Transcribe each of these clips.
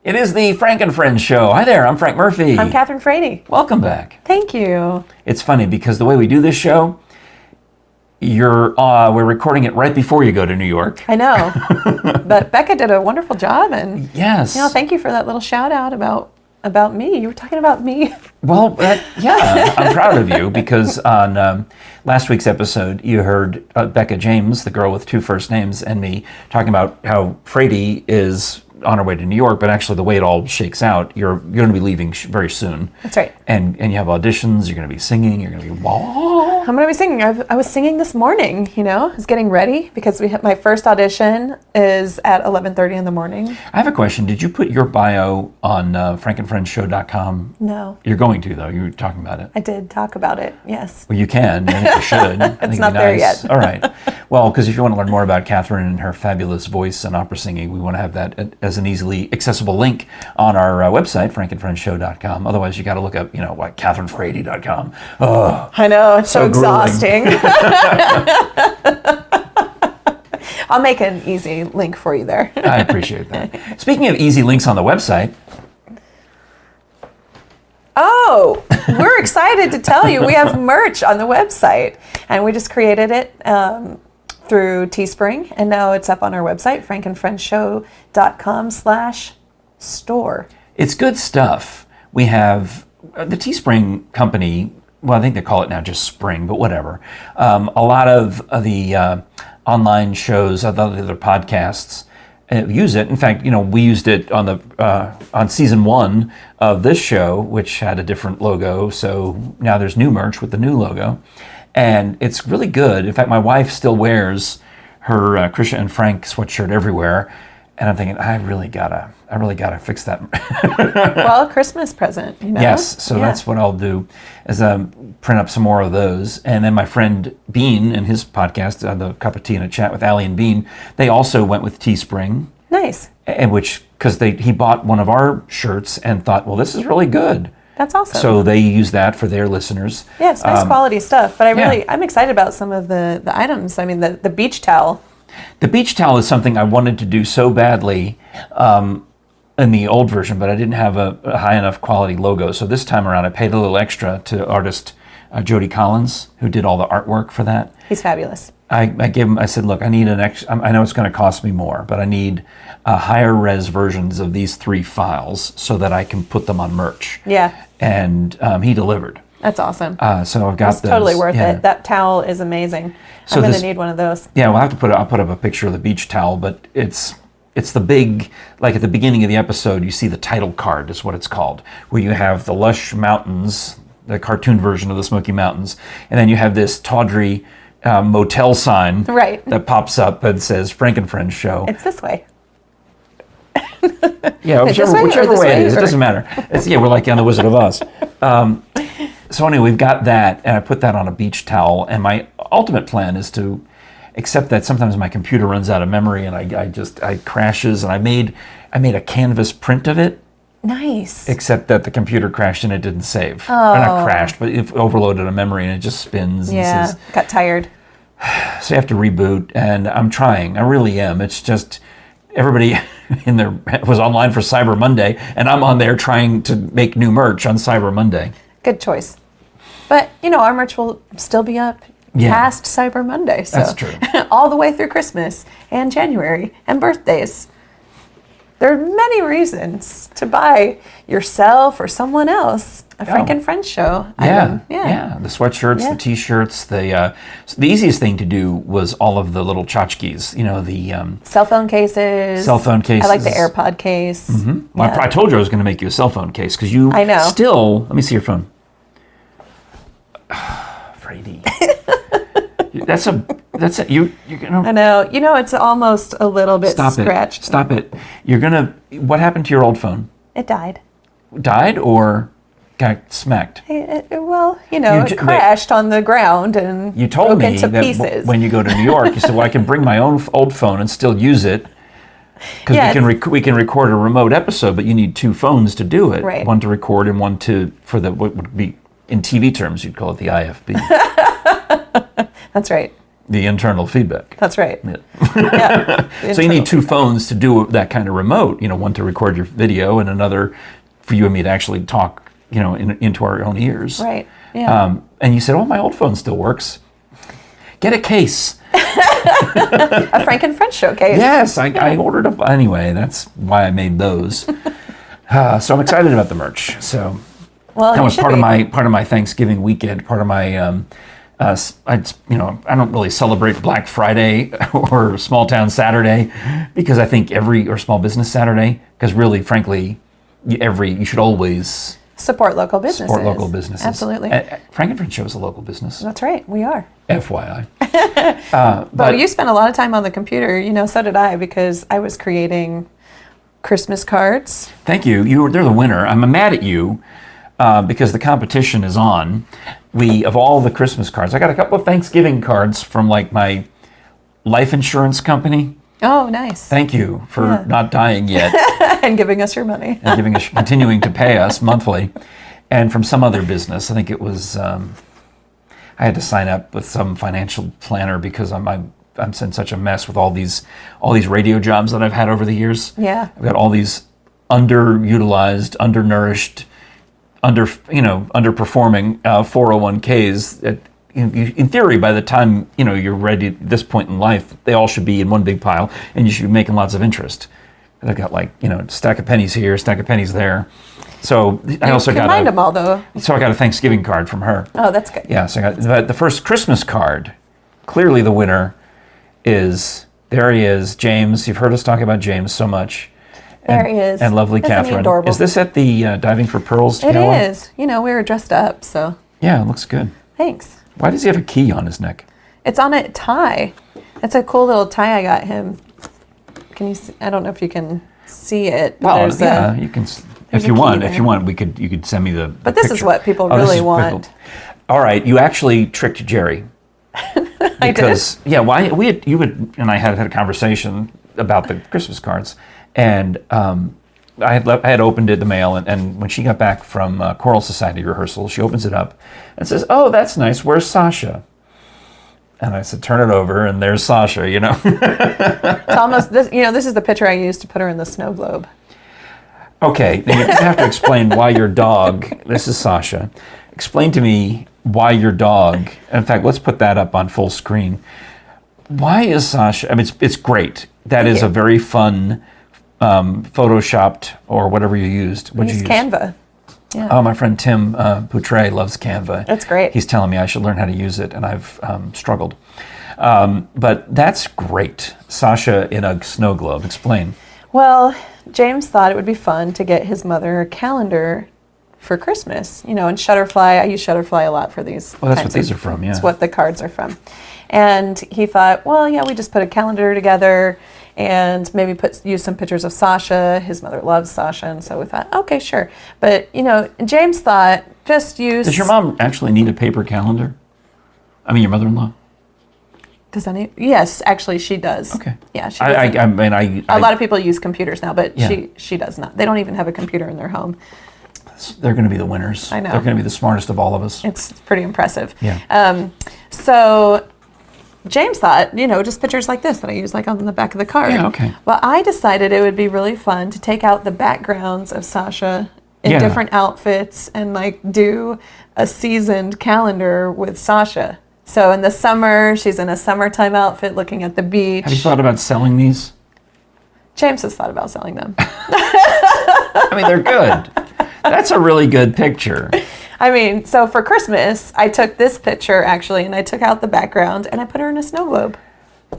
It is the Frank and Friends show. Hi there, I'm Frank Murphy. I'm Catherine Frady. Welcome back. Thank you. It's funny because the way we do this show, we're recording it right before you go to New York. I know. But Becca did a wonderful job, and yes. Thank you for that little shout out about me. You were talking about me. Well, yeah, I'm proud of you because on last week's episode, you heard Becca James, the girl with two first names, and me talking about how Frady is on her way to New York, but actually the way it all shakes out, you're going to be leaving very soon. That's right. And you have auditions, you're going to be singing, you're going to be... I'm going to be singing. I was singing this morning, I was getting ready because my first audition is at 11:30 in the morning. I have a question. Did you put your bio on frankandfriendshow.com? No. You're going to, though. You were talking about it. I did talk about it, yes. Well, you can. I think you should. It's not there yet. All right. Well, because if you want to learn more about Catherine and her fabulous voice and opera singing, we want to have that as an easily accessible link on our website, frankandfriendshow.com. Otherwise, you got to look up, CatherineFrady.com. Oh, I know. It's so grueling. exhausting. I'll make an easy link for you there. I appreciate that. Speaking of easy links on the website. Oh, we're excited to tell you we have merch on the website. And we just created it through Teespring. And now it's up on our website, frankandfriendshow.com/store. It's good stuff. We have the Teespring company. Well, I think they call it now just Spring, but whatever. A lot of the online shows, other podcasts, use it. In fact, we used it on season 1 of this show, which had a different logo. So now there's new merch with the new logo, and it's really good. In fact, my wife still wears her Krisha and Frank sweatshirt everywhere, and I'm thinking I really gotta fix that. Well, Christmas present, Yes, so that's what I'll do, is print up some more of those. And then my friend Bean and his podcast, the Cup of Tea and a Chat with Allie and Bean, they also went with Teespring. Nice. And because he bought one of our shirts and thought, well, this is really good. That's awesome. So they use that for their listeners. Yeah, it's nice quality stuff. But I'm excited about some of the items. I mean, the beach towel. The beach towel is something I wanted to do so badly in the old version, but I didn't have a high enough quality logo. So this time around, I paid a little extra to artist Jody Collins, who did all the artwork for that. He's fabulous. I gave him. I said, look, I need an extra. I know it's going to cost me more, but I need higher res versions of these 3 files so that I can put them on merch. Yeah. And he delivered. That's awesome. So I've got It's those. totally worth it. That towel is amazing. So I'm going to need one of those. Yeah, I'll put up a picture of the beach towel, but it's the big, like at the beginning of the episode, you see the title card is what it's called, where you have the lush mountains, the cartoon version of the Smoky Mountains, and then you have this tawdry motel sign that pops up and says Frank and Friends Show. It's this way. Yeah, whichever way it is, it doesn't matter. We're like on the Wizard of Oz. So anyway, we've got that, and I put that on a beach towel, and my ultimate plan is to accept that sometimes my computer runs out of memory, and I crashes, and I made a canvas print of it. Nice. Except that the computer crashed and it didn't save. Oh. Or not crashed, but it overloaded a memory and it just spins. Yeah, and got tired. So you have to reboot, and I'm trying. I really am. It's just everybody in there was online for Cyber Monday, and I'm on there trying to make new merch on Cyber Monday. Good choice. But, our merch will still be up past Cyber Monday. So that's true. All the way through Christmas and January and birthdays. There are many reasons to buy yourself or someone else a Frank and Friends Show item. Yeah. The sweatshirts, the T-shirts. The easiest thing to do was all of the little tchotchkes. The cell phone cases. Cell phone cases. I like the AirPod case. Mm-hmm. Well, I told you I was going to make you a cell phone case because you still. Let me see your phone. Frady. That's it. You're gonna. I know. It's almost a little bit scratched. Stop it. You're gonna. What happened to your old phone? It died. Died or got smacked? It crashed on the ground and you told broke me into that pieces. When you go to New York, you said, "Well, I can bring my own old phone and still use it because we can record a remote episode, but you need 2 phones to do it. Right. One to record and one for what would be in TV terms you'd call it the IFB." That's right. The internal feedback. That's right. Yeah. Yeah. So you need two phones to do that kind of remote. One to record your video and another for you and me to actually talk, into our own ears. Right. Yeah. And you said, "Oh, my old phone still works." Get a case. A Frank and French showcase. Yes, I ordered a. Anyway, that's why I made those. So I'm excited about the merch. So Well, that you was should part be. of my Thanksgiving weekend. Part of my. I don't really celebrate Black Friday or Small Town Saturday because I think or Small Business Saturday, because really, frankly, you should always Support local businesses. support local businesses. Absolutely. Frank and French Show is a local business. That's right. We are. FYI. But you spent a lot of time on the computer. So did I, because I was creating Christmas cards. Thank you. They're the winner. I'm mad at you because the competition is on. Of all the Christmas cards, I got a couple of Thanksgiving cards from my life insurance company. Oh, nice. Thank you for not dying yet And giving us your money. and continuing to pay us monthly. And from some other business, I think it was, I had to sign up with some financial planner because I'm in such a mess with all these radio jobs that I've had over the years. Yeah. I've got all these underutilized, undernourished, underperforming 401ks that, in theory, by the time you're ready at this point in life, they all should be in one big pile, and you should be making lots of interest. And I've got a stack of pennies here, a stack of pennies there. So I also got combined them all, though. So I got a Thanksgiving card from her. Oh, that's good. Yeah, so I got the first Christmas card. Clearly, the winner there he is, James. You've heard us talk about James so much. There he is. And lovely Isn't he Catherine. adorable? Is this at the Diving for Pearls It gala? is. We were dressed up, so Yeah, it looks good. thanks. Why does he have a key on his neck? It's on a tie. It's a cool little tie I got him. Can you see? I don't know if you can see it. But Well, there's yeah, you can. If a you key want, there. you could send me the. But this is what people this really is want. All right, you actually tricked Jerry. I did. Because why you and I had a conversation about the Christmas cards, and I had opened the mail, and when she got back from Choral Society rehearsal, she opens it up and says, "Oh, that's nice. Where's Sasha?" And I said, "Turn it over, and there's Sasha." It's almost this. This is the picture I used to put her in the snow globe. Okay, now you have to explain why your dog. This is Sasha. Explain to me why your dog. In fact, let's put that up on full screen. Why is Sasha? I mean, it's great. That is a very fun, photoshopped or whatever you used. What'd you use? Canva. Yeah. Oh, my friend Tim Poutre loves Canva. That's great. He's telling me I should learn how to use it, and I've struggled. But that's great. Sasha in a snow globe. Explain. Well, James thought it would be fun to get his mother a calendar for Christmas. And Shutterfly, I use Shutterfly a lot for these. Well, that's what these are from, yeah. That's what the cards are from. And he thought, well, yeah, we just put a calendar together and maybe use some pictures of Sasha. His mother loves Sasha, and so we thought, okay, sure. But, James thought, just use... Does your mom actually need a paper calendar? I mean, your mother-in-law? Does any? Yes, actually, she does. Okay. Yeah, she does. A lot of people use computers now, but Yeah. she does not. They don't even have a computer in their home. They're going to be the winners. I know. They're going to be the smartest of all of us. It's pretty impressive. Yeah. So James thought, just pictures like this that I use on the back of the card. Yeah, okay. Well, I decided it would be really fun to take out the backgrounds of Sasha in Yeah. different outfits and do a seasoned calendar with Sasha. So in the summer, she's in a summertime outfit looking at the beach. Have you thought about selling these? James has thought about selling them. I mean, they're good. That's a really good picture. So for Christmas, I took this picture actually, and I took out the background and I put her in a snow globe.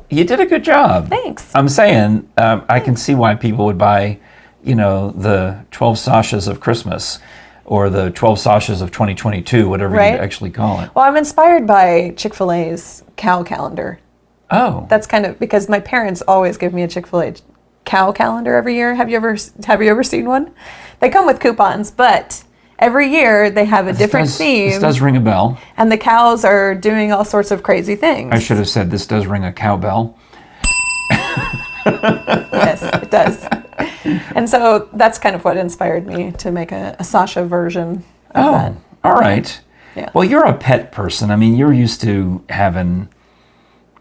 You did a good job. Thanks. I'm saying I can see why people would buy, the 12 Sashas of Christmas or the 12 Sashas of 2022, whatever Right. you actually call it. Well, I'm inspired by Chick-fil-A's cow calendar. Oh. That's kind of because my parents always give me a Chick-fil-A cow calendar every year. Have you ever seen one? They come with coupons, but every year they have a different theme. This does ring a bell. And the cows are doing all sorts of crazy things. I should have said this does ring a cowbell. Yes, it does. And so that's kind of what inspired me to make a Sasha version of that. All right. Yeah. Well, you're a pet person. I mean, you're used to having,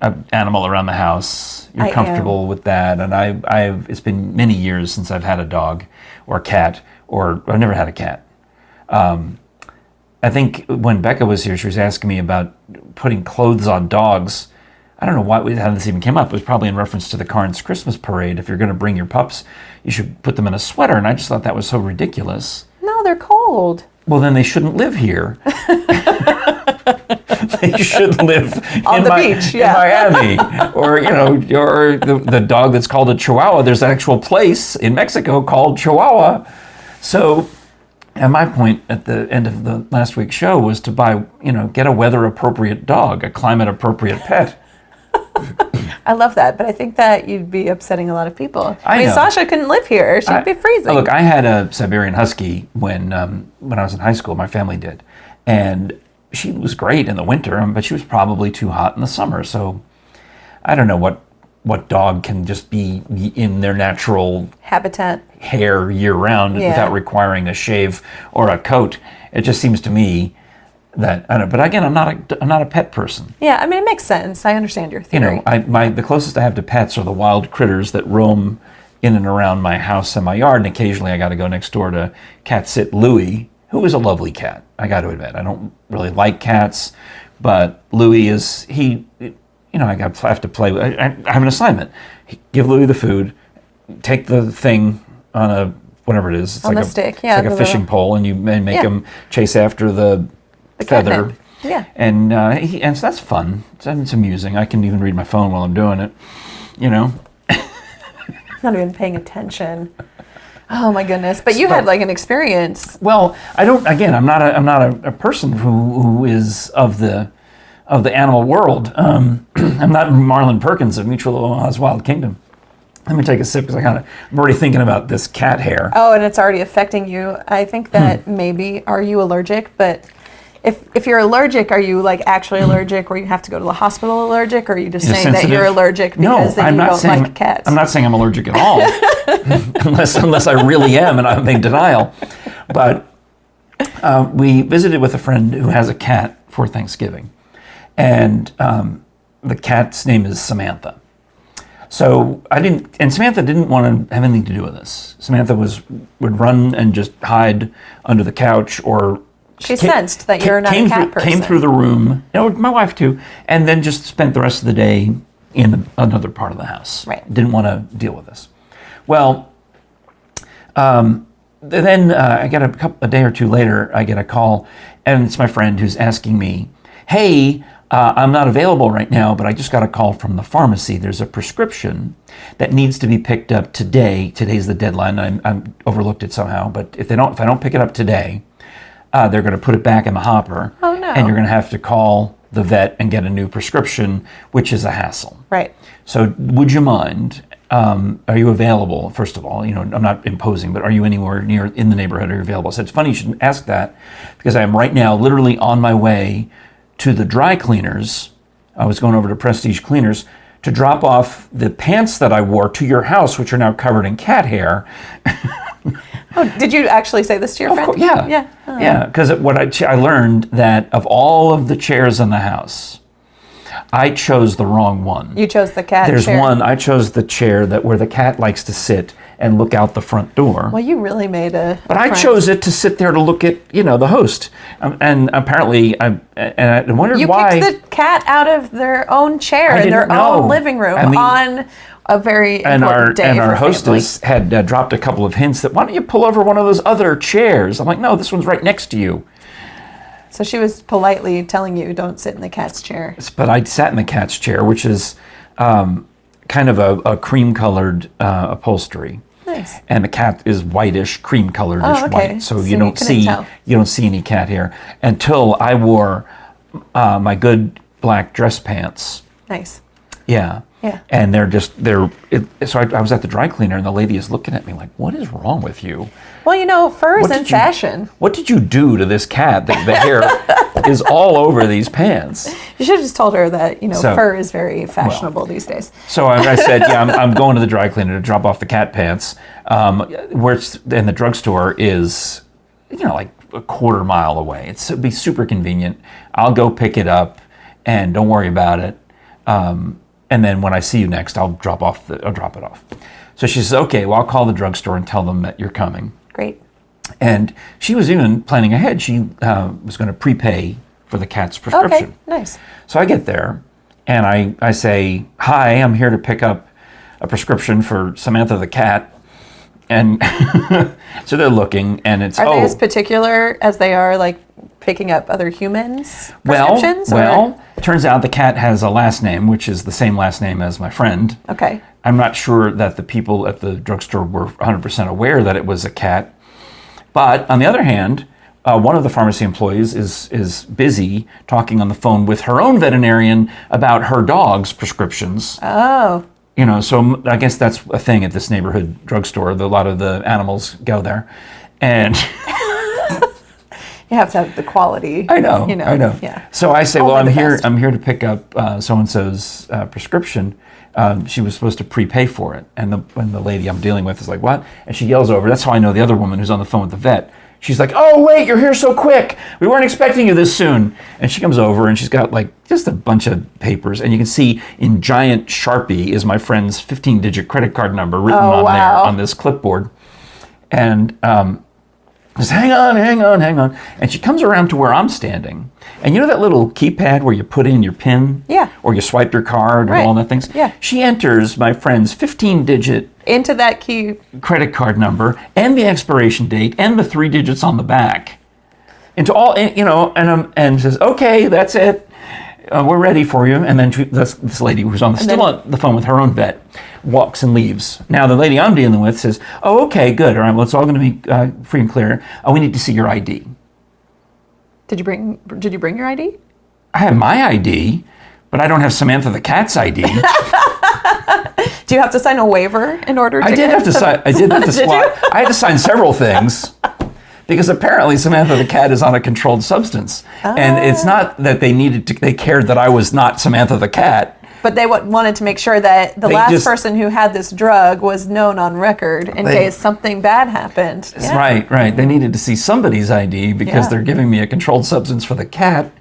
an animal around the house. You're I am. comfortable with that, and I've. It's been many years since I've had a dog or a cat, or I've never had a cat. I think when Becca was here, she was asking me about putting clothes on dogs. I don't know how this even came up. It was probably in reference to the Carnes Christmas parade. If you're going to bring your pups, you should put them in a sweater. And I just thought that was so ridiculous. No, they're cold. Well, then they shouldn't live here. They should live On the beach, yeah. in Miami, or or the dog that's called a Chihuahua. There's an actual place in Mexico called Chihuahua. So, and my point at the end of the last week's show was to buy, get a weather-appropriate dog, a climate-appropriate pet. I love that, but I think that you'd be upsetting a lot of people. I mean, know. Sasha couldn't live here; she'd be freezing. Look, I had a Siberian Husky when I was in high school. My family did, and she was great in the winter, but she was probably too hot in the summer. So I don't know what dog can just be in their natural habitat hair year round without requiring a shave or a coat. It just seems to me that I don't know. But again, I'm not a pet person. Yeah, I mean, it makes sense. I understand your theory. The closest I have to pets are the wild critters that roam in and around my house and my yard, and occasionally I got to go next door to cat sit Louie, who is a lovely cat. I got to admit, I don't really like cats, but Louie is I have to play. I have an assignment. Give Louie the food, take the thing on a whatever it is. It's on like the stick, It's like a fishing pole, and you make him chase after the feather. Catnip. Yeah. And so that's fun. It's amusing. I can even read my phone while I'm doing it. Not even paying attention. Oh my goodness! But you had like an experience. Well, I don't. Again, I'm not a person who is of the animal world. I'm not Marlon Perkins of Mutual of Omaha's Wild Kingdom. Let me take a sip because I'm already thinking about this cat hair. Oh, and it's already affecting you. I think that maybe are you allergic? But if you're allergic, are you like actually allergic, or you have to go to the hospital allergic, or are you just saying that you're allergic because you don't like cats? I'm not saying I'm allergic at all, unless I really am and I'm in denial. But we visited with a friend who has a cat for Thanksgiving, and the cat's name is Samantha. So Samantha didn't want to have anything to do with this. Samantha would run and just hide under the couch, or she sensed that you're not a cat person. Came through the room, my wife too, and then just spent the rest of the day in another part of the house. Right. Didn't want to deal with this. Well, then I get a day or two later, I get a call, and it's my friend who's asking me, "Hey, I'm not available right now, but I just got a call from the pharmacy. There's a prescription that needs to be picked up today. Today's the deadline. I'm overlooked it somehow, but if I don't pick it up today, they're going to put it back in the hopper. Oh no! And you're going to have to call the vet and get a new prescription, which is a hassle. Right. So, would you mind? Are you available? First of all, I'm not imposing, but are you anywhere near in the neighborhood? Are you available? So it's funny you should ask that, because I am right now literally on my way to the dry cleaners. I was going over to Prestige Cleaners to drop off the pants that I wore to your house, which are now covered in cat hair. Oh, did you actually say this to your friend? Course, yeah. Yeah. Oh. Yeah, because I learned that of all of the chairs in the house, I chose the wrong one. You chose the cat chair. There's one, I chose the chair where the cat likes to sit and look out the front door. Well, you really made a But I chose it to sit there to look at, the host. And apparently, I wondered why. You kicked the cat out of their own chair in their own living room on a very important day. And our for hostess had dropped a couple of hints that, why don't you pull over one of those other chairs? I'm like, no, this one's right next to you. So she was politely telling you, don't sit in the cat's chair. But I sat in the cat's chair, which is kind of a cream-colored upholstery. Nice. And the cat is whitish, cream-colored-ish white, so you don't see any cat hair until I wore my good black dress pants. Nice. Yeah. Yeah. And so I was at the dry cleaner, and the lady is looking at me like, "What is wrong with you?" Well, fur is in fashion. What did you do to this cat that the hair is all over these pants? You should have just told her that, fur is very fashionable these days. So I said, yeah, I'm going to the dry cleaner to drop off the cat pants. Where it's in the drugstore is, like a quarter mile away. It'd be super convenient. I'll go pick it up, and don't worry about it. And then when I see you next, I'll drop it off. So she says, okay, well, I'll call the drugstore and tell them that you're coming. Great. And she was even planning ahead. She was going to prepay for the cat's prescription. Okay, nice. So I get there and I say, hi, I'm here to pick up a prescription for Samantha the cat. And so they're looking, and it's, Are they as particular as they are like picking up other humans' well, prescriptions? turns out the cat has a last name, which is the same last name as my friend. Okay. I'm not sure that the people at the drugstore were 100% aware that it was a cat. But on the other hand, one of the pharmacy employees is busy talking on the phone with her own veterinarian about her dog's prescriptions. Oh. You know, so I guess that's a thing at this neighborhood drugstore. A lot of the animals go there. And You have to have the quality. I know. Yeah. So I say, Only well, the best. I'm here to pick up so-and-so's prescription. She was supposed to prepay for it. And when the lady I'm dealing with is like, what? And she yells over. That's how I know the other woman who's on the phone with the vet. She's like, oh, wait, you're here so quick. We weren't expecting you this soon. And she comes over and she's got like just a bunch of papers. And you can see in giant Sharpie is my friend's 15-digit credit card number written on there on this clipboard. And says, hang on. And she comes around to where I'm standing. And you know that little keypad where you put in your PIN? Yeah. Or you swipe your card and all that things? Yeah. She enters my friend's 15-digit Into that key. credit card number and the expiration date and the 3 digits on the back into all, you know, and says, okay, that's it. We're ready for you. And then this lady who's still on the phone with her own vet walks and leaves. Now the lady I'm dealing with says, oh, okay, good. All right, well, it's all going to be free and clear. We need to see your ID. Did you bring your ID? I have my ID, but I don't have Samantha the cat's ID. Do you have to sign a waiver in order to I did have to sign. I did have to Did swap. I had to sign several things because apparently Samantha the cat is on a controlled substance, and it's not that they cared that I was not Samantha the cat. But they wanted to make sure that the last person who had this drug was known on record in case something bad happened. Yeah. Right. They needed to see somebody's ID because they're giving me a controlled substance for the cat,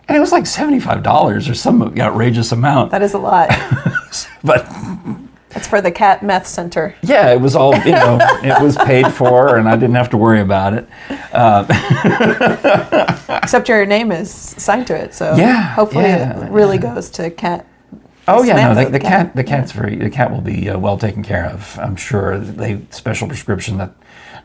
and it was like $75 or some outrageous amount. That is a lot. But It's for the cat meth center. yeah, it was all, it was paid for, and I didn't have to worry about it. Except your name is signed to it, so hopefully it really goes to cat. Oh yeah, no, Samantha, the cat will be well taken care of. I'm sure they special prescription that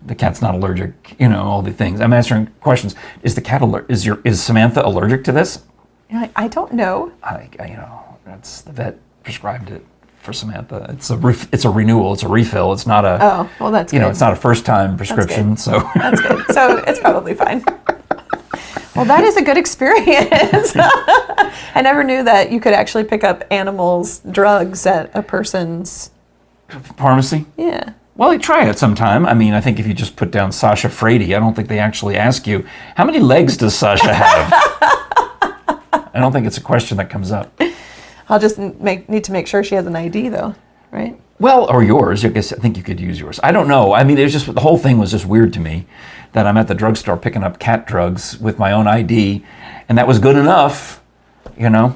the cat's not allergic. All the things. I'm answering questions. Is the cat is Samantha allergic to this? I don't know. That's the vet prescribed it for Samantha. It's a renewal. It's a refill. It's not a. Oh, well, that's good. It's not a first time prescription. So that's good. So it's probably fine. Well, that is a good experience. I never knew that you could actually pick up animals' drugs at a person's pharmacy. Yeah. Well, try it sometime. I mean, I think if you just put down Sasha Frady, I don't think they actually ask you, how many legs does Sasha have? I don't think it's a question that comes up. I'll just need to make sure she has an ID, though, right? Well, or yours. I think you could use yours. I don't know. I mean, the whole thing was just weird to me that I'm at the drugstore picking up cat drugs with my own ID, and that was good enough, I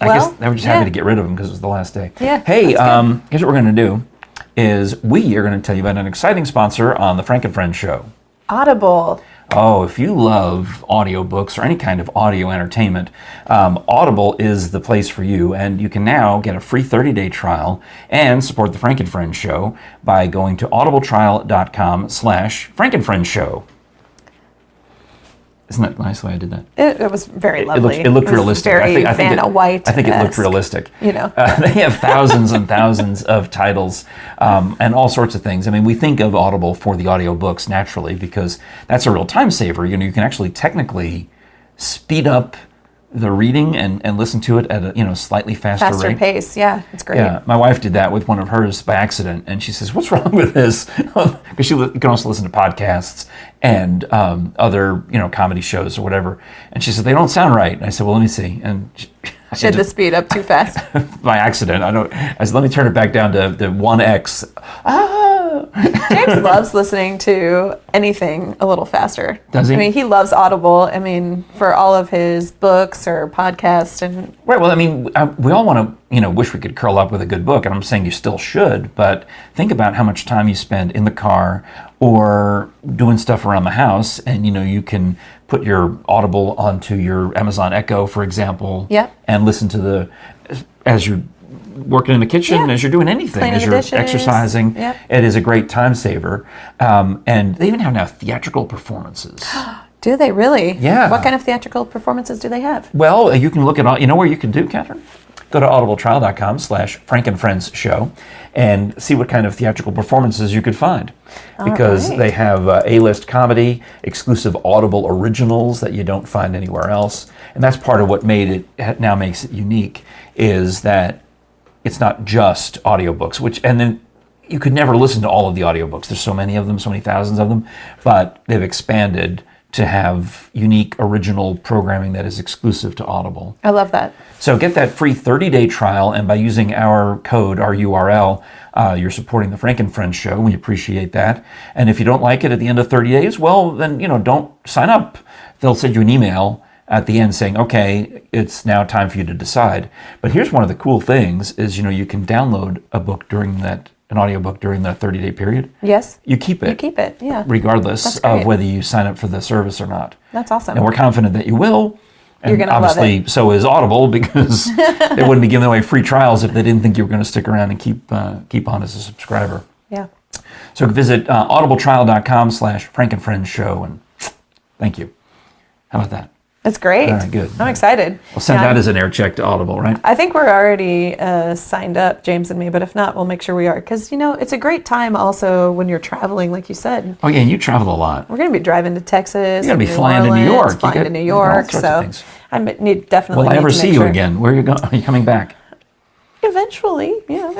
guess they were just happy to get rid of them because it was the last day. Yeah. Hey, here's what we're going to do is we are going to tell you about an exciting sponsor on the Frank and Friends show. Audible. Oh, if you love audiobooks or any kind of audio entertainment, Audible is the place for you. And you can now get a free 30-day trial and support the Frank and Friends show by going to audibletrial.com/Frank and Friends show. Isn't that nice the way I did that? It was very lovely. It looked realistic. Very Vanna White. I think it looked realistic. They have thousands and thousands of titles and all sorts of things. I mean, we think of Audible for the audiobooks naturally because that's a real time saver. You can actually technically speed up the reading and listen to it at a slightly faster rate. Pace. Yeah, it's great. Yeah, my wife did that with one of hers by accident, and she says, "What's wrong with this?" Because you can also listen to podcasts and other comedy shows or whatever. And she said, "They don't sound right." And I said, "Well, let me see." And she had to speed up too fast. by accident. I said, "Let me turn it back down to 1x." James loves listening to anything a little faster. Does he? I mean, he loves Audible. I mean, for all of his books or podcasts and Right. Well, I mean, we all want to, wish we could curl up with a good book, and I'm saying you still should. But think about how much time you spend in the car or doing stuff around the house, and you can put your Audible onto your Amazon Echo, for example, Yep. and listen to as you're working in the kitchen, Yeah. as you're doing anything, Cleaning as the you're dishes. exercising. Yep. It is a great time saver, and they even have now theatrical performances. do they really? Yeah. What kind of theatrical performances do they have? Well, you can look at all. You know where you can do, Catherine? Go to audibletrial.com/FrankandFriendsShow and see what kind of theatrical performances you could find. Because right. they have A-list comedy, exclusive Audible originals that you don't find anywhere else. And that's part of what now makes it unique, is that it's not just audiobooks, and then you could never listen to all of the audiobooks. There's so many of them, so many thousands of them, but they've expanded to have unique original programming that is exclusive to Audible. I love that. So get that free 30-day trial, and by using our code, our URL, you're supporting the Frank and Friends show. We appreciate that. And if you don't like it at the end of 30 days, well, then, don't sign up. They'll send you an email at the end saying, okay, it's now time for you to decide. But here's one of the cool things is, you can download an audiobook during that 30-day period. Yes. You keep it. You keep it, yeah. Regardless That's of great. whether you sign up for the service or not. That's awesome. And we're confident that you will. And You're gonna love obviously, it. so is Audible, because they wouldn't be giving away free trials if they didn't think you were going to stick around and keep on as a subscriber. Yeah. So visit audibletrial.com/FrankandFriendsShow, and thank you. How about that? It's great. All right, good. I'm excited. We'll send Yeah, that as an air check to Audible, right? I think we're already signed up, James and me, but if not, we'll make sure we are. Because, it's a great time also when you're traveling, like you said. Oh, yeah, you travel a lot. We're going to be driving to Texas. You're gonna be New flying to New Orleans, York. Flying You to New got all York. sorts of So things. I definitely Will I need ever to see make you sure. again? Where are you going? Are you coming back? Eventually, yeah.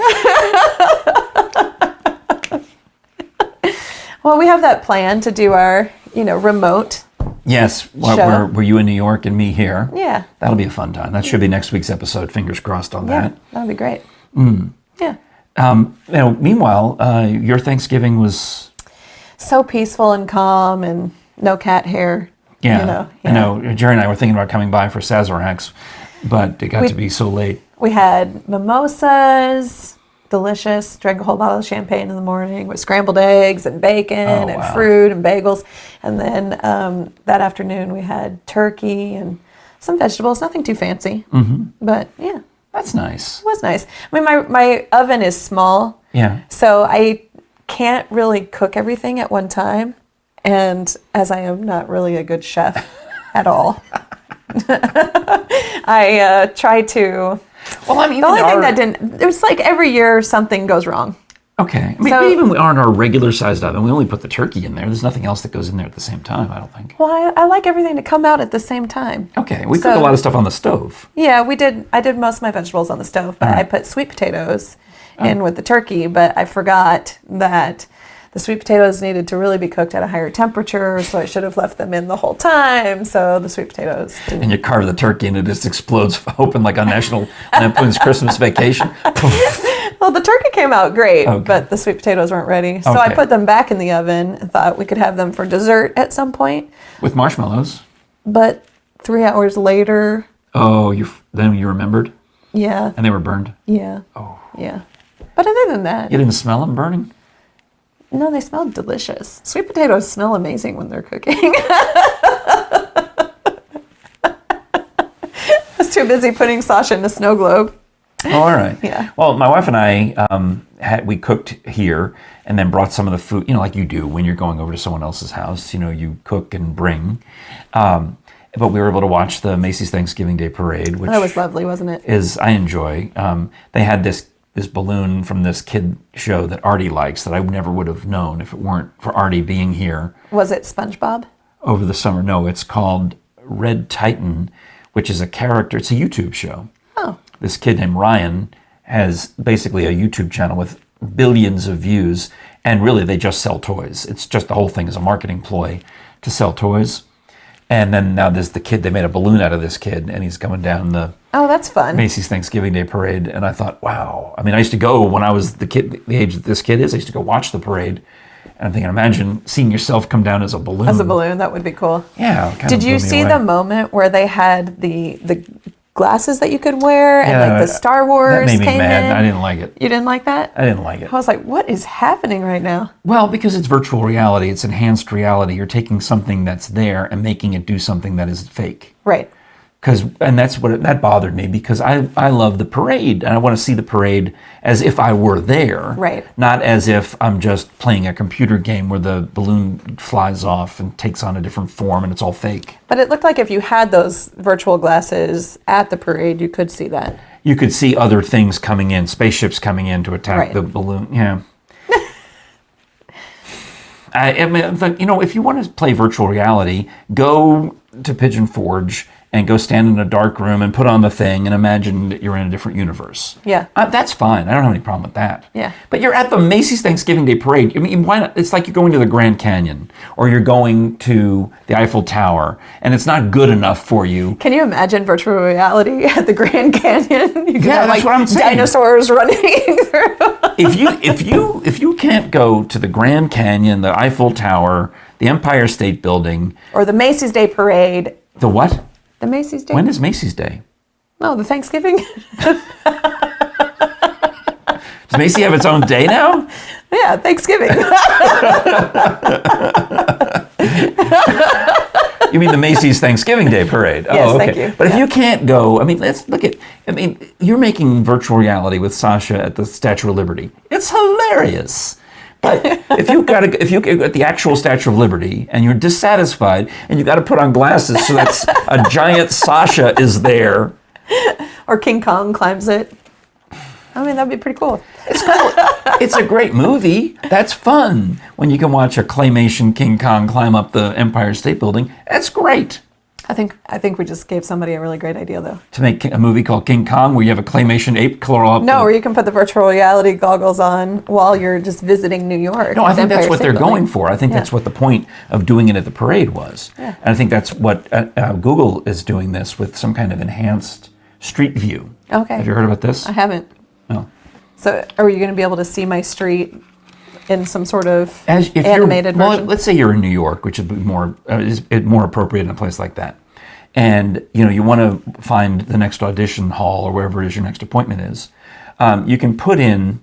Well, we have that plan to do our, remote. Yes. Show. Were you in New York and me here? Yeah. That'll be a fun time. That should be next week's episode. Fingers crossed on Yeah. that. That'd be great. Yeah. Meanwhile, your Thanksgiving was... So peaceful and calm and no cat hair. Yeah, I know. Jerry and I were thinking about coming by for Sazeracs, but it got to be so late. We had mimosas, delicious, drank a whole bottle of champagne in the morning with scrambled eggs and bacon and wow. fruit and bagels. And then that afternoon we had turkey and some vegetables, nothing too fancy. Mm-hmm. But yeah, That's nice. it was nice. I mean, my oven is small, Yeah. so I can't really cook everything at one time. And as I am not really a good chef at all, I try to... Well, I mean, The only thing that didn't, it was like every year something goes wrong. Okay. I mean, So- even on our regular sized oven, we only put the turkey in there. There's nothing else that goes in there at the same time, I don't think. Well, I like everything to come out at the same time. Okay. We So- cook a lot of stuff on the stove. Yeah, I did most of my vegetables on the stove, but I put sweet potatoes in with the turkey, but I forgot that the sweet potatoes needed to really be cooked at a higher temperature, so I should have left them in the whole time, so the sweet potatoes didn't. And you carve the turkey and it just explodes open like on National Lampoon's Christmas Vacation. Well, the turkey came out great, Okay. but the sweet potatoes weren't ready. So I Okay. put them back in the oven and thought we could have them for dessert at some point. With marshmallows. But 3 hours later, Oh, then you remembered? yeah, And they were burned? yeah, Oh. yeah. But other than that, You didn't smell them burning? no, they smell delicious. Sweet potatoes smell amazing when they're cooking. I was too busy putting Sasha in a snow globe. Oh, all right. Yeah. Well, my wife and I, we cooked here and then brought some of the food, like you do when you're going over to someone else's house, you cook and bring. But we were able to watch the Macy's Thanksgiving Day Parade, which That was lovely, wasn't it? I enjoy. They had this balloon from this kid show that Artie likes that I never would have known if it weren't for Artie being here Was it SpongeBob? over the summer. No, it's called Red Titan, which is a character. It's a YouTube show. Oh, This kid named Ryan has basically a YouTube channel with billions of views, and really they just sell toys. It's just the whole thing is a marketing ploy to sell toys. And then now there's the kid. They made a balloon out of this kid, and he's coming down the Oh, that's fun. Macy's Thanksgiving Day Parade. And I thought, wow. I mean, I used to go when I was the age that this kid is. I used to go watch the parade. And I'm thinking, imagine seeing yourself come down as a balloon. As a balloon, that would be cool. Yeah. It kind Did of you blew me see away. the moment where they had the glasses that you could wear and Yeah, like the Star Wars That made me came mad. in? I didn't like it. You didn't like that? I didn't like it. I was like, what is happening right now? Well, because it's virtual reality, it's enhanced reality. You're taking something that's there and making it do something that is fake. Right. And that's that bothered me, because I love the parade, and I want to see the parade as if I were there, Right. not as if I'm just playing a computer game where the balloon flies off and takes on a different form and it's all fake. But it looked like if you had those virtual glasses at the parade, you could see that. You could see other things coming in, spaceships coming in to attack Right. the balloon. Yeah. I mean, if you want to play virtual reality, go to Pigeon Forge and go stand in a dark room and put on the thing and imagine that you're in a different universe. Yeah. That's fine. I don't have any problem with that. Yeah. But you're at the Macy's Thanksgiving Day Parade. I mean, why not? It's like you're going to the Grand Canyon or you're going to the Eiffel Tower, and it's not good enough for you. Can you imagine virtual reality at the Grand Canyon? You could Yeah, have that's like what I'm saying. dinosaurs running through. If you can't go to the Grand Canyon, the Eiffel Tower, the Empire State Building, Or the Macy's Day Parade. the what? The Macy's Day? When is Macy's Day? No, the Thanksgiving. Does Macy have its own day now? Yeah, Thanksgiving. You mean the Macy's Thanksgiving Day Parade? Yes, Oh, okay. thank you. But if Yeah. you can't go, I mean, let's look at. I mean, you're making virtual reality with Sasha at the Statue of Liberty. It's hilarious. But if you at the actual Statue of Liberty and you're dissatisfied and you got to put on glasses so that a giant Sasha is there. Or King Kong climbs it. I mean, that'd be pretty cool. It's a great movie. That's fun. When you can watch a claymation King Kong climb up the Empire State Building, that's great. I think we just gave somebody a really great idea, though. To make a movie called King Kong, where you have a claymation ape crawl up. No, where you can put the virtual reality goggles on while you're just visiting New York. No, I at the think that's Empire what State they're Building. going for. I think that's Yeah. what the point of doing it at the parade was. Yeah. And I think that's what Google is doing this with some kind of enhanced street view. Okay. Have you heard about this? I haven't. No. So, are you going to be able to see my street in some sort of If animated well, version? let's say you're in New York, which is more appropriate in a place like that, and you want to find the next audition hall or wherever it is your next appointment is. You can put in,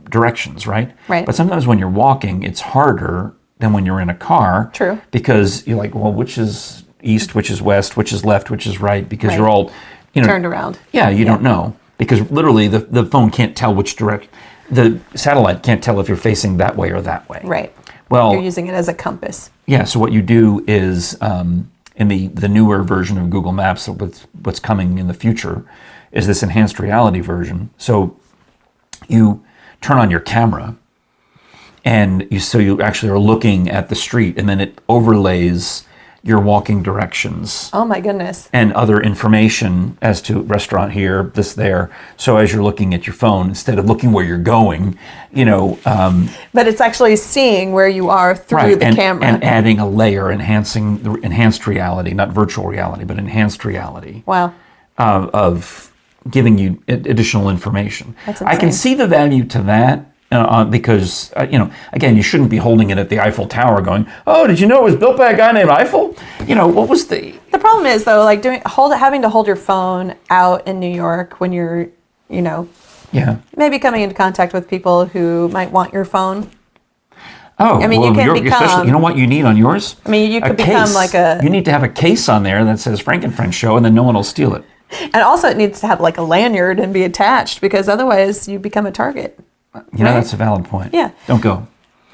directions, right? Right. But sometimes when you're walking, it's harder than when you're in a car. True. Because you're like, well, which is east, which is west, which is left, which is right? Because Right. you're all, Turned around. Yeah, you don't know, because literally the phone can't tell which direct. The satellite can't tell if you're facing that way or that way. Right. Well, You're using it as a compass. yeah. So what you do is, in the newer version of Google Maps, what's coming in the future, is this enhanced reality version. So you turn on your camera, and you actually are looking at the street, and then it overlays your walking directions Oh my goodness. and other information as to restaurant here, this there. So as you're looking at your phone, instead of looking where you're going, But it's actually seeing where you are through the and, camera. and adding a layer, enhancing the enhanced reality, not virtual reality, but enhanced reality Wow. of giving you additional information. That's I can insane. see the value to that. Because again, you shouldn't be holding it at the Eiffel Tower, going, "Oh, did you know it was built by a guy named Eiffel?" What was the? The problem is though, like having to hold your phone out in New York when you're, Yeah. maybe coming into contact with people who might want your phone. Oh, I mean, you can especially, become- you know what you need on yours? I mean, you A could become case. like a. You need to have a case on there that says Frankenfriend Show, and then no one will steal it. And also, it needs to have like a lanyard and be attached because otherwise you become a target. You know, Right. that's a valid point. Yeah. Don't go.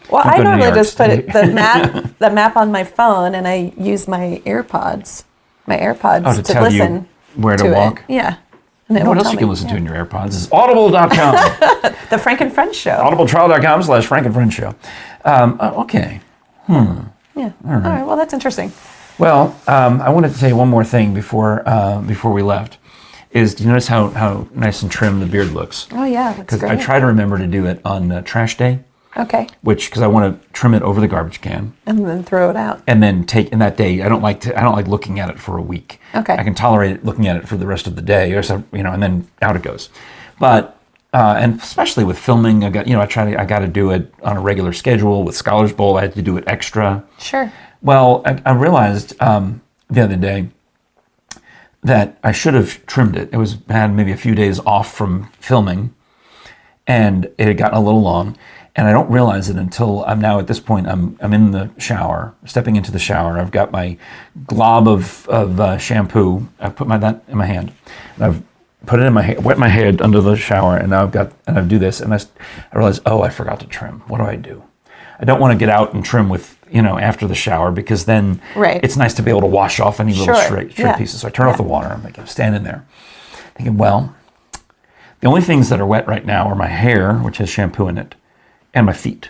Well, Don't I go to New normally York. just put the map on my phone, and I use my AirPods Oh, to to tell listen you where to it. walk? Yeah. And You know what else you can listen to in your AirPods is audible.com. The Frank and Friends show. audibletrial.com/frankenfriend-show. Okay. Yeah. All right. Well, that's interesting. Well, I wanted to say one more thing before we left. Do you notice how nice and trim the beard looks? Oh yeah, that's Because great. I try to remember to do it on Trash Day. Okay. which because I want to trim it over the garbage can. And then throw it out. And then take in that day. I don't like looking at it for a week. Okay. I can tolerate looking at it for the rest of the day, or so, and then out it goes. But and especially with filming, I got to do it on a regular schedule. With Scholars Bowl, I had to do it extra. Sure. Well, I realized the other day that I should have trimmed it. I had maybe a few days off from filming, and it had gotten a little long. And I don't realize it until I'm now at this point. I'm in the shower, stepping into the shower. I've got my glob of shampoo. I've put that in my hand, and I've put it in my hair, wet my head under the shower, and now I do this, and I realize, oh, I forgot to trim. What do? I don't want to get out and trim with after the shower, because then it's nice to be able to wash off any little straight pieces. So I turn off the water. I'm standing there, thinking, well, the only things that are wet right now are my hair, which has shampoo in it, and my feet,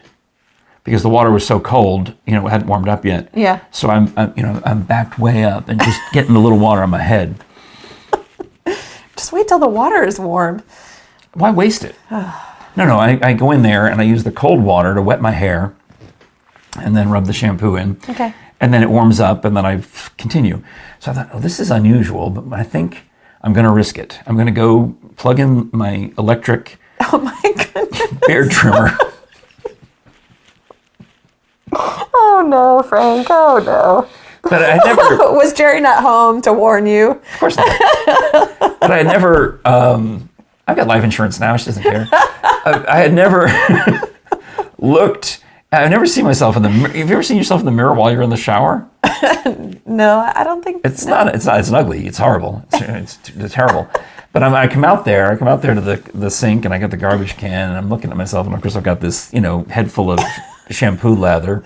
because the water was so cold, it hadn't warmed up yet. Yeah. So I'm backed way up and just getting a little water on my head. Just wait till the water is warm. Why waste it? No, I go in there and I use the cold water to wet my hair, and then rub the shampoo in. Okay. And then it warms up, and then I continue. So I thought, oh, this is unusual, but I think I'm going to risk it. I'm going to go plug in my electric Oh my goodness. beard trimmer. Oh no, Frank. Oh no. But I never. Was Jerry not home to warn you? Of course not. But I never. I've got life insurance now. She doesn't care. I had never looked. I've never seen myself in the mirror. Have you ever seen yourself in the mirror while you're in the shower? No, I don't think. It's not. It's ugly. It's horrible. It's terrible. But I come out there to the sink, and I got the garbage can, and I'm looking at myself, and of course I've got this head full of shampoo lather.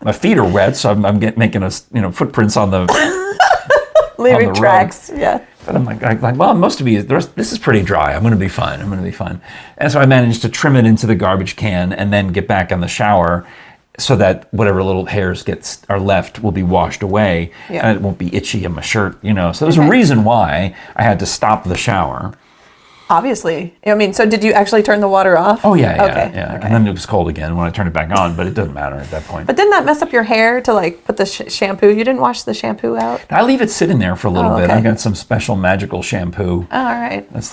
My feet are wet, so I'm making footprints on the leaving on the tracks. road. Yeah. But I'm like, well, most of this is pretty dry. I'm going to be fine. And so I managed to trim it into the garbage can, and then get back in the shower, so that whatever little hairs are left will be washed away, and it won't be itchy in my shirt. So there's a reason why I had to stop the shower. Obviously. I mean, so did you actually turn the water off? Oh, yeah. Okay. And then it was cold again when I turned it back on, but it doesn't matter at that point. But didn't that mess up your hair to put the shampoo? You didn't wash the shampoo out? I leave it sitting there for a little bit. Okay. I got some special magical shampoo. Oh, all right. That's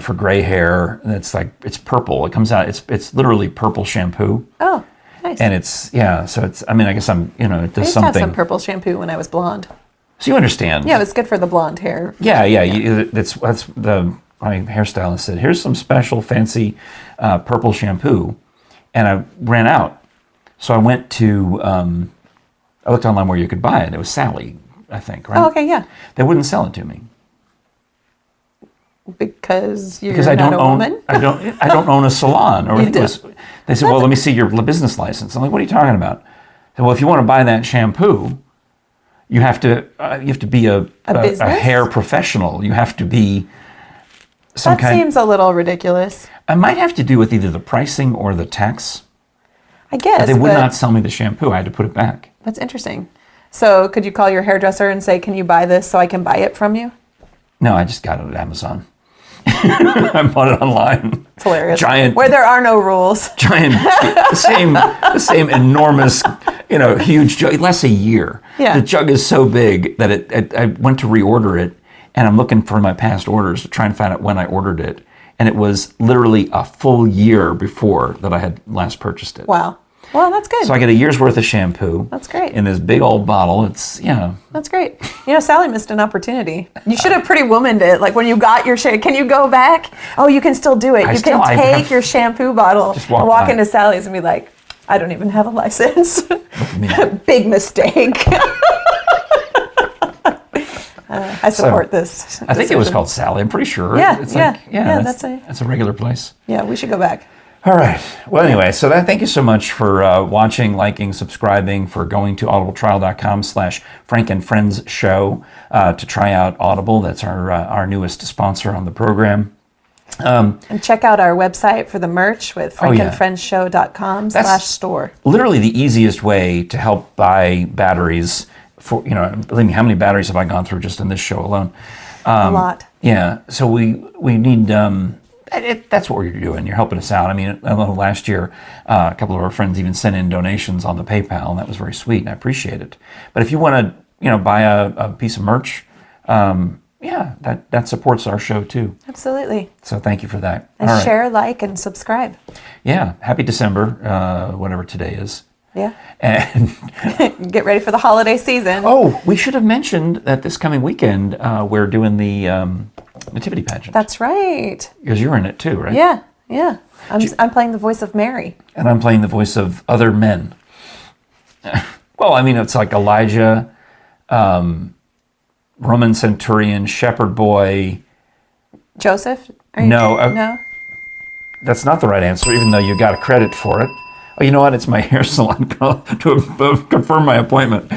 for gray hair. It's purple. It comes out, it's literally purple shampoo. Oh, nice. And so I guess it does I used to have something. some purple shampoo when I was blonde. So you understand. Yeah, it was good for the blonde hair. Yeah. That's my hairstylist said, here's some special fancy purple shampoo. And I ran out. So I went to, I looked online where you could buy it. It was Sally, I think, right? Oh, okay, yeah. They wouldn't sell it to me. Because you're Because I not don't a own, woman? I don't own a salon. Or You it was, they said, well, let me see your business license. I'm like, what are you talking about? I said, well, if you want to buy that shampoo, you have to be a hair professional. You have to be some That seems a little ridiculous. I might have to do with either the pricing or the tax. I guess. They would not sell me the shampoo. I had to put it back. That's interesting. So could you call your hairdresser and say, can you buy this so I can buy it from you? No, I just got it at Amazon. I bought it online. It's hilarious. Giant. Where there are no rules. Giant, the same enormous, huge jug. It lasts a year. Yeah. The jug is so big that I went to reorder it, and I'm looking for my past orders to try and find out when I ordered it. And it was literally a full year before that I had last purchased it. Wow. Well, that's good. So I get a year's worth of shampoo. That's great. In this big old bottle. That's great. Sally missed an opportunity. You should have Pretty Womaned it. Like when you got your can you go back? Oh, you can still do it. You can take your shampoo bottle and walk into Sally's and be like, I don't even have a license. Big mistake. I support this. I think it was called Sally. I'm pretty sure. Yeah, it's that's a regular place. Yeah, we should go back. All right. Well, anyway, so thank you so much for watching, liking, subscribing, for going to audibletrial.com/Frank and Friends Show to try out Audible. That's our newest sponsor on the program. And check out our website for the merch with frankandfriendshow.com/store. Literally the easiest way to help buy batteries for, believe me, how many batteries have I gone through just in this show alone? A lot. Yeah. So we need That's what we're doing. You're helping us out. I mean, I know last year, a couple of our friends even sent in donations on the PayPal, and that was very sweet, and I appreciate it. But if you want to, buy a piece of merch, that supports our show too. Absolutely. So thank you for that. And All right. share, like, and subscribe. Yeah. Happy December, whatever today is. Yeah. And Get ready for the holiday season. we should have mentioned that this coming weekend we're doing the nativity pageant. That's right. Because you're in it too, right? Yeah. Yeah. I'm playing the voice of Mary. And I'm playing the voice of other men. Well, I mean, it's like Elijah, Roman centurion, shepherd boy. Joseph? Are you No, no? That's not the right answer, even though you got a credit for it. Oh, you know what? It's my hair salon to confirm my appointment.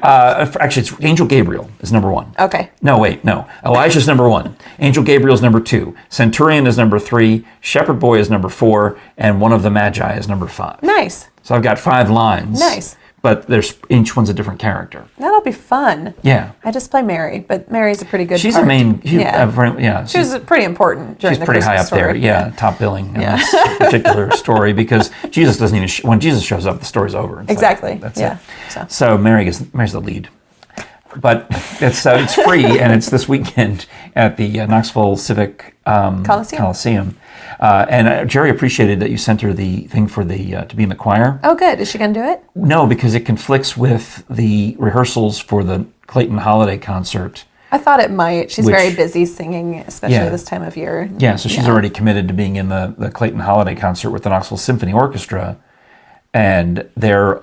Actually, it's Angel Gabriel is number one. Okay. No, wait, no. Elijah's number one. Angel Gabriel's number two. Centurion is number three. Shepherd boy is number four. And one of the Magi is number five. Nice. So I've got 5 lines. Nice. But each one's a different character. That'll be fun. Yeah. I just play Mary, but Mary's a pretty good She's part. the main. Yeah. She She's pretty important during She's the pretty Christmas high up story. there. Yeah, top billing in this particular story because Jesus doesn't even. When Jesus shows up, the story's over. It's Exactly. That's Yeah. it. So Mary's the lead. But it's free and it's this weekend at the Knoxville Civic Coliseum. And Jerry appreciated that you sent her the thing for the to be in the choir. Oh, good. Is she going to do it? No, because it conflicts with the rehearsals for the Clayton Holiday concert. I thought it might. She's Which- very busy singing, especially Yeah. this time of year. Yeah, so she's already committed to being in the Clayton Holiday concert with the Knoxville Symphony Orchestra, and their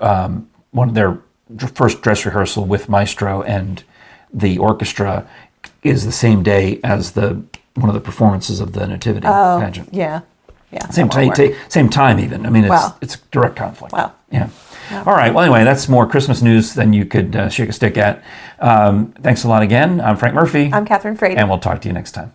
one of their first dress rehearsal with Maestro and the orchestra is the same day as one of the performances of the Nativity pageant. Yeah. Yeah. Same that won't work. same time even. I mean, Wow. it's a direct conflict. Wow. Yeah. All right. Well, anyway, that's more Christmas news than you could shake a stick at. Thanks a lot again. I'm Frank Murphy. I'm Catherine Frady. And we'll talk to you next time.